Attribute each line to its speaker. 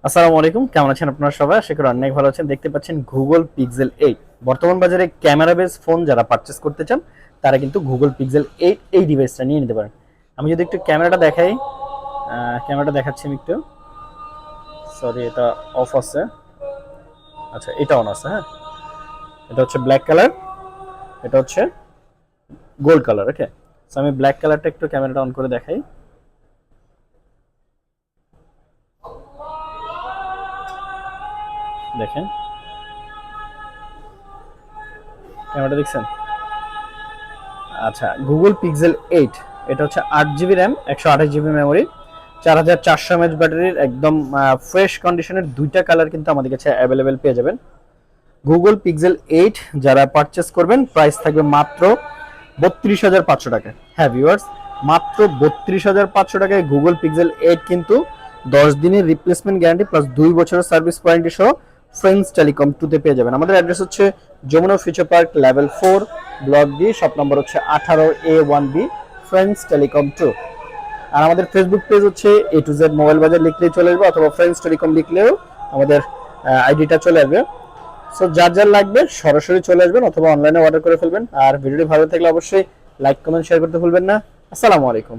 Speaker 1: আসসালামু আলাইকুম, কেমন আছেন আপনারা সবাই? আশা করি অনেক ভালো আছেন। দেখতে পাচ্ছেন গুগল পিক্সেল 8 বর্তমান বাজারে ক্যামেরা বেস ফোন যারা পারচেজ করতে চান তারা কিন্তু গুগল পিক্সেল 8 এই ডিভাইসটা নিয়ে নিতে পারেন। আমি যদি একটু ক্যামেরাটা দেখাই, ক্যামেরাটা দেখাচ্ছি আমি একটু। সরি, এটা অফ আছে। আচ্ছা, এটা অন আছে। হ্যাঁ, এটা হচ্ছে ব্ল্যাক কালার, এটা হচ্ছে গোল্ড কালার। ওকে, সো আমি ব্ল্যাক কালারটা একটু ক্যামেরাটা অন করে দেখাই। দেখেন ক্যামেরাটা দেখছেন? আচ্ছা, গুগল পিক্সেল 8 এটা হচ্ছে 8 GB RAM, 128 GB memory, 4400 mAh ব্যাটারির একদম ফ্রেশ কন্ডিশনের দুইটা কালার কিন্তু আমাদের কাছে অ্যাভেলেবেল পেয়ে যাবেন। গুগল পিক্সেল 8 যারা পারচেস করবেন প্রাইস থাকবে মাত্র 32,500 টাকা। হ্যাঁ ভিউয়ার্স, মাত্র 32,500 টাকায় গুগল পিক্সেল 8 কিন্তু 10 দিনের রিপ্লেসমেন্ট গ্যারান্টি প্লাস 2 বছরের সার্ভিস ওয়ারেন্টি সহ ফ্রেন্ডস টেলিকম 2 তে পেয়ে যাবেন। আমাদের অ্যাড্রেস হচ্ছে Jamuna future park level 4 block D, shop number হচ্ছে 18A1B, ফ্রেন্ডস টেলিকম 2। আর আমাদের ফেসবুক পেজ হচ্ছে এ টু জেড মোবাইল বাজার লিখলেই চলে আসবে, অথবা ফ্রেন্ডস টেলিকম লিখলেও আমাদের আইডিটা চলে আসবে। সো যার যার লাগবে সরাসরি চলে আসবেন অথবা অনলাইনে অর্ডার করে ফেলবেন। আর ভিডিওটি ভালো থাকলে অবশ্যই লাইক কমেন্ট শেয়ার করতে ভুলবেন না। আসসালামু আলাইকুম।